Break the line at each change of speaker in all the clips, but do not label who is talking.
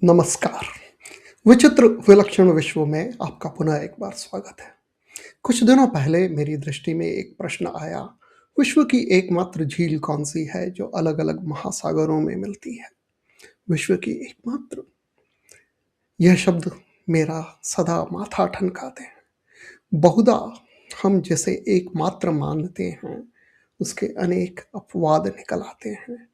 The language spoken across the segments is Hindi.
नमस्कार। विचित्र विलक्षण विश्व में आपका पुनः एक बार स्वागत है। कुछ दिनों पहले मेरी दृष्टि में एक प्रश्न आया, विश्व की एकमात्र झील कौन-सी है जो अलग-अलग महासागरों में मिलती है? विश्व की एकमात्र, यह शब्द मेरा सदा माथा ठनकाते हैं। बहुधा हम जिसे एकमात्र मानते हैं, उसके अनेक अपवाद निकल आते हैं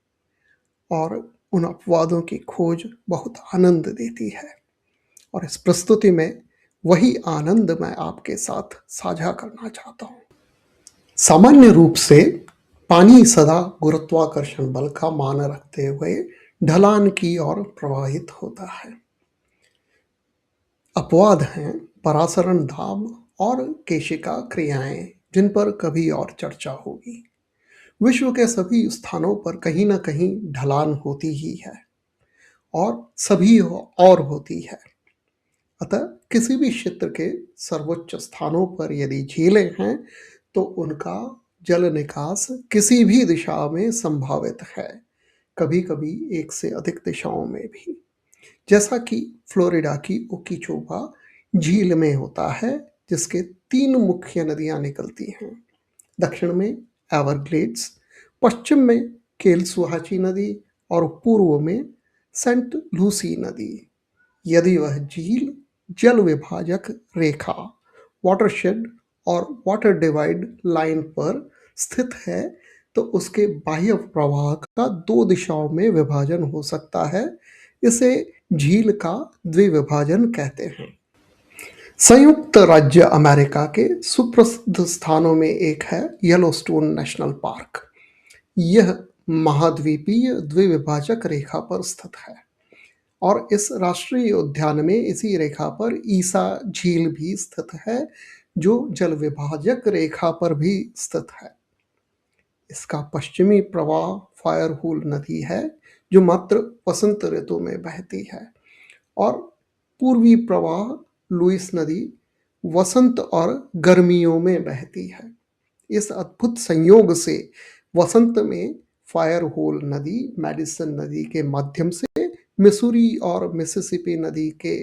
और उन अपवादों की खोज बहुत आनंद देती है। और इस प्रस्तुति में वही आनंद मैं आपके साथ साझा करना चाहता हूँ। सामान्य रूप से पानी सदा गुरुत्वाकर्षण बल का मान रखते हुए ढलान की ओर प्रवाहित होता है। अपवाद हैं परासरण दाब और केशिका क्रियाएं, जिन पर कभी और चर्चा होगी। विश्व के सभी स्थानों पर कहीं न कहीं ढलान होती ही है और सभी और होती है। अतः किसी भी क्षेत्र के सर्वोच्च स्थानों पर यदि झीलें हैं, तो उनका जल निकास किसी भी दिशा में संभावित है, कभी-कभी एक से अधिक दिशाओं में भी। जैसा कि फ्लोरिडा की ओकीचोबा झील में होता है, जिसके 3 मुख्य नदियां निकलती हैं। दक्षिण में एवरग्लेड्स, पश्चिम में केलसुहाची नदी और पूर्व में सेंट लूसी नदी। यदि वह झील जल विभाजक रेखा, वाटरशेड और वाटर डिवाइड लाइन पर स्थित है, तो उसके बाह्य प्रवाह का 2 दिशाओं में विभाजन हो सकता है। इसे झील का द्विविभाजन कहते हैं। संयुक्त राज्य अमेरिका के सुप्रसिद्ध स्थानों में एक है येलोस्टोन नेशनल पार्क। यह महाद्वीपीय द्विविभाजक रेखा पर स्थित है और इस राष्ट्रीय उद्यान में इसी रेखा पर ईसा झील भी स्थित है, जो जल विभाजक रेखा पर भी स्थित है। इसका पश्चिमी प्रवाह फायरहूल नदी है, जो मात्र वसंत ऋतु में बहती है, और पूर्वी प्रवाह लुइस नदी वसंत और गर्मियों में बहती है। इस अद्भुत संयोग से वसंत में फायरहोल नदी मैडिसन नदी के माध्यम से मिसूरी और मिसिसिपी नदी के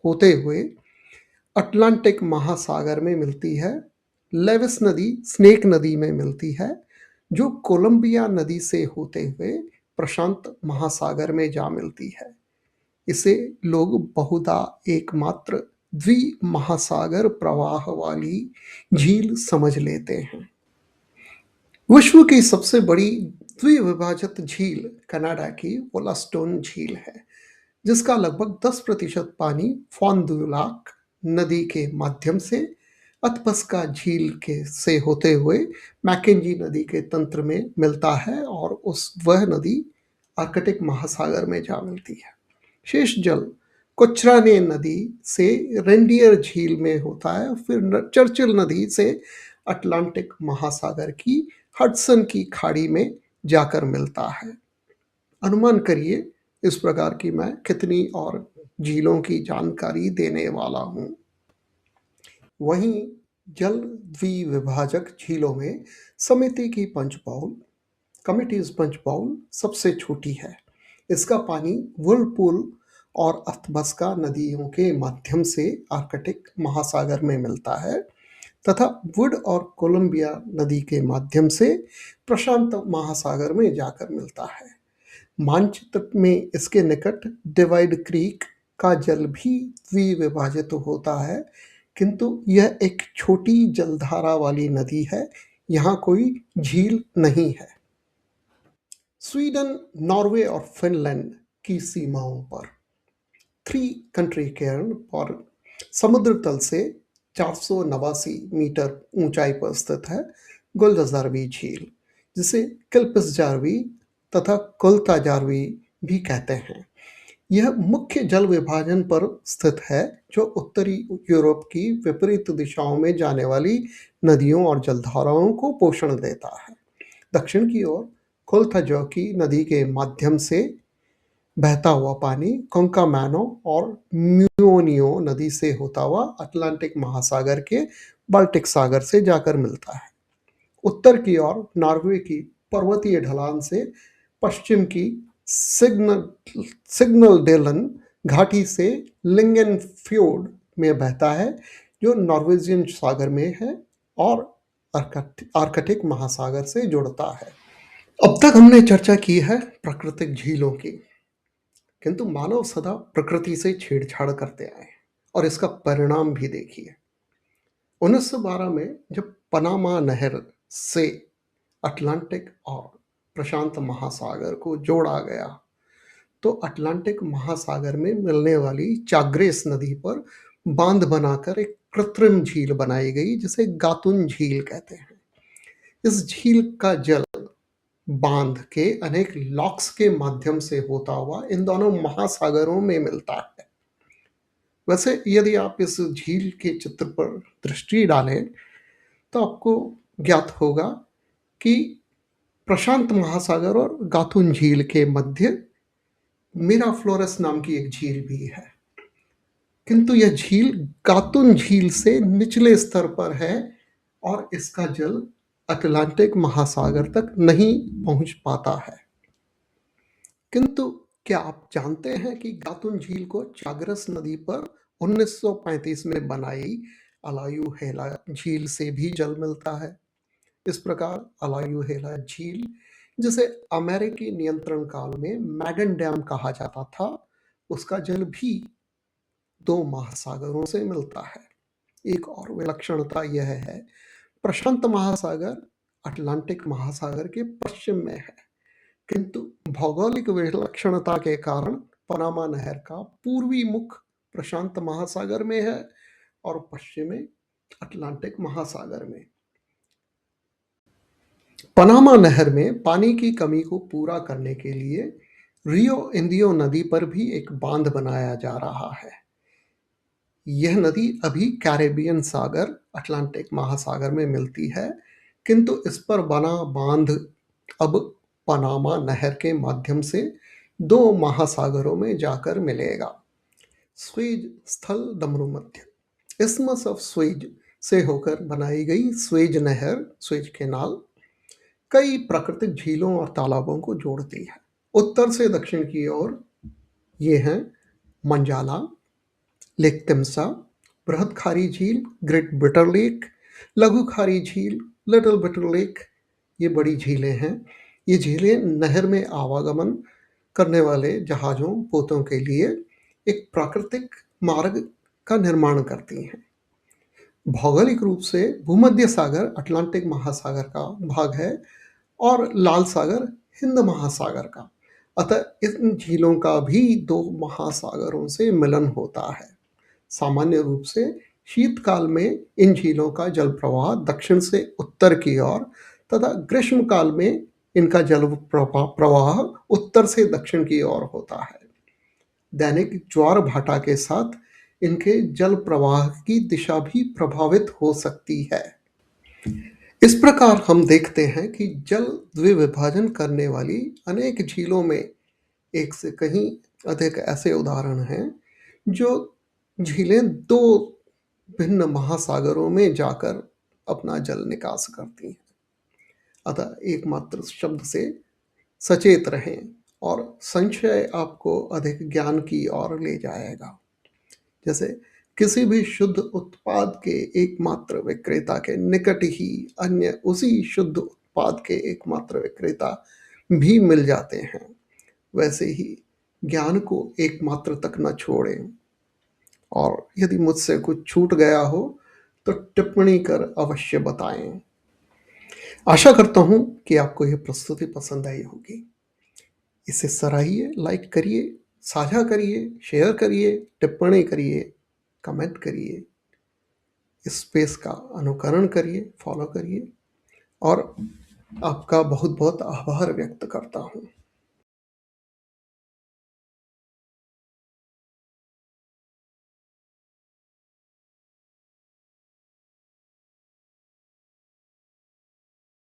होते हुए अटलांटिक महासागर में मिलती है। लेविस नदी स्नेक नदी में मिलती है, जो कोलंबिया नदी से होते हुए प्रशांत महासागर में जा मिलती है। इसे लोग बहुधा एकमात्र द्विमहासागर प्रवाह वाली झील समझ लेते हैं। विश्व की सबसे बड़ी द्विविभाजित झील कनाडा की वोलास्टोन झील है, जिसका लगभग 10% पानी फॉन दु लाक नदी के माध्यम से अथबस्का झील के से होते हुए मैकेंजी नदी के तंत्र में मिलता है और वह नदी आर्कटिक महासागर में जा मिलती है। शेष जल कोचराने नदी से रेंडियर झील में होता है, फिर चर्चिल नदी से अटलांटिक महासागर की हडसन की खाड़ी में जाकर मिलता है। अनुमान करिए इस प्रकार की मैं कितनी और झीलों की जानकारी देने वाला हूँ। वहीं जल द्विविभाजक झीलों में समिति की पंचबाउल, कमिटीज पंचबाउल सबसे छोटी है। इसका पानी व्हर्लपूल और अथबस्का नदियों के माध्यम से आर्कटिक महासागर में मिलता है तथा वुड और कोलंबिया नदी के माध्यम से प्रशांत महासागर में जाकर मिलता है। मानचित्र में इसके निकट डिवाइड क्रीक का जल भी द्विविभाजित होता है, किंतु यह एक छोटी जलधारा वाली नदी है, यहाँ कोई झील नहीं है। स्वीडन, नॉर्वे और फिनलैंड की सीमाओं पर 3 कंट्री केर्न और समुद्र तल से 489 मीटर ऊंचाई पर स्थित है गुलजार्वी झील, जिसे किल्पिसजार्वी तथा कुल्ताजार्वी भी कहते हैं। यह मुख्य जल विभाजन पर स्थित है, जो उत्तरी यूरोप की विपरीत दिशाओं में जाने वाली नदियों और जलधाराओं को पोषण देता है। दक्षिण की ओर कुल्ताजौकी नदी के माध्यम से बहता हुआ पानी कोंकामैनो और म्यूनियो नदी से होता हुआ अटलांटिक महासागर के बाल्टिक सागर से जाकर मिलता है। उत्तर की ओर नॉर्वे की पर्वतीय ढलान से पश्चिम की सिग्नल सिग्नल डेलन घाटी से लिंगन फ्योर्ड में बहता है, जो नॉर्वेजियन सागर में है और आर्कटिक महासागर से जुड़ता है। अब तक हमने चर्चा की है प्राकृतिक झीलों की, किंतु मानव सदा प्रकृति से छेड़छाड़ करते आए हैं और इसका परिणाम भी देखिए। 1912 में जब पनामा नहर से अटलांटिक और प्रशांत महासागर को जोड़ा गया, तो अटलांटिक महासागर में मिलने वाली चाग्रेस नदी पर बांध बनाकर एक कृत्रिम झील बनाई गई, जिसे गातुन झील कहते हैं। इस झील का जल बांध के अनेक लॉक्स के माध्यम से होता हुआ इन दोनों महासागरों में मिलता है। वैसे यदि आप इस झील के चित्र पर दृष्टि डालें, तो आपको ज्ञात होगा कि प्रशांत महासागर और गातुन झील के मध्य मिराफ्लोरस नाम की एक झील भी है, किंतु यह झील गातुन झील से निचले स्तर पर है और इसका जल अटलांटिक महासागर तक नहीं पहुंच पाता है। किंतु क्या आप जानते हैं कि गातुन झील को चाग्रस नदी पर 1935 में बनाई अलायुहेला झील से भी जल मिलता है। इस प्रकार अलायुहेला झील, जिसे अमेरिकी नियंत्रण काल में मैगन डैम कहा जाता था, उसका जल भी 2 महासागरों से मिलता है। एक और विलक्षणता यह है, प्रशांत महासागर अटलांटिक महासागर के पश्चिम में है, किंतु भौगोलिक विलक्षणता के कारण पनामा नहर का पूर्वी मुख प्रशांत महासागर में है और पश्चिम में अटलांटिक महासागर में। पनामा नहर में पानी की कमी को पूरा करने के लिए रियो इंदियो नदी पर भी एक बांध बनाया जा रहा है। यह नदी अभी कैरेबियन सागर अटलांटिक महासागर में मिलती है, किंतु इस पर बना बांध अब पनामा नहर के माध्यम से 2 महासागरों में जाकर मिलेगा। स्वेज स्थल डमरू मध्य इस्मस ऑफ स्वेज से होकर बनाई गई स्वेज नहर, स्वेज कैनाल, कई प्राकृतिक झीलों और तालाबों को जोड़ती है। उत्तर से दक्षिण की ओर ये हैं मंजाला, लेक तिम्सा, बृहद खारी झील, ग्रेट बिटर लेक, लघु खारी झील, लिटिल बिटर लेक। ये बड़ी झीलें हैं। ये झीलें नहर में आवागमन करने वाले जहाज़ों, पोतों के लिए एक प्राकृतिक मार्ग का निर्माण करती हैं। भौगोलिक रूप से भूमध्य सागर अटलांटिक महासागर का भाग है और लाल सागर हिंद महासागर का। अतः इन झीलों का भी 2 महासागरों से मिलन होता है। सामान्य रूप से शीतकाल में इन झीलों का जल प्रवाह दक्षिण से उत्तर की ओर तथा ग्रीष्म काल में इनका जल प्रवाह उत्तर से दक्षिण की ओर होता है। दैनिक ज्वार भाटा के साथ इनके जल प्रवाह की दिशा भी प्रभावित हो सकती है। इस प्रकार हम देखते हैं कि जल द्विविभाजन करने वाली अनेक झीलों में एक से कहीं अधिक ऐसे उदाहरण हैं जो झीलें 2 भिन्न महासागरों में जाकर अपना जल निकास करती हैं। अतः एकमात्र शब्द से सचेत रहें और संशय आपको अधिक ज्ञान की ओर ले जाएगा। जैसे किसी भी शुद्ध उत्पाद के एकमात्र विक्रेता के निकट ही अन्य उसी शुद्ध उत्पाद के एकमात्र विक्रेता भी मिल जाते हैं, वैसे ही ज्ञान को एकमात्र तक न छोड़ें। और यदि मुझसे कुछ छूट गया हो तो टिप्पणी कर अवश्य बताएं। आशा करता हूं कि आपको यह प्रस्तुति पसंद आई होगी। इसे सराहिए, लाइक करिए, साझा करिए, शेयर करिए, टिप्पणी करिए, कमेंट करिए, इस स्पेस का अनुकरण करिए, फॉलो करिए और आपका बहुत बहुत आभार व्यक्त करता हूं।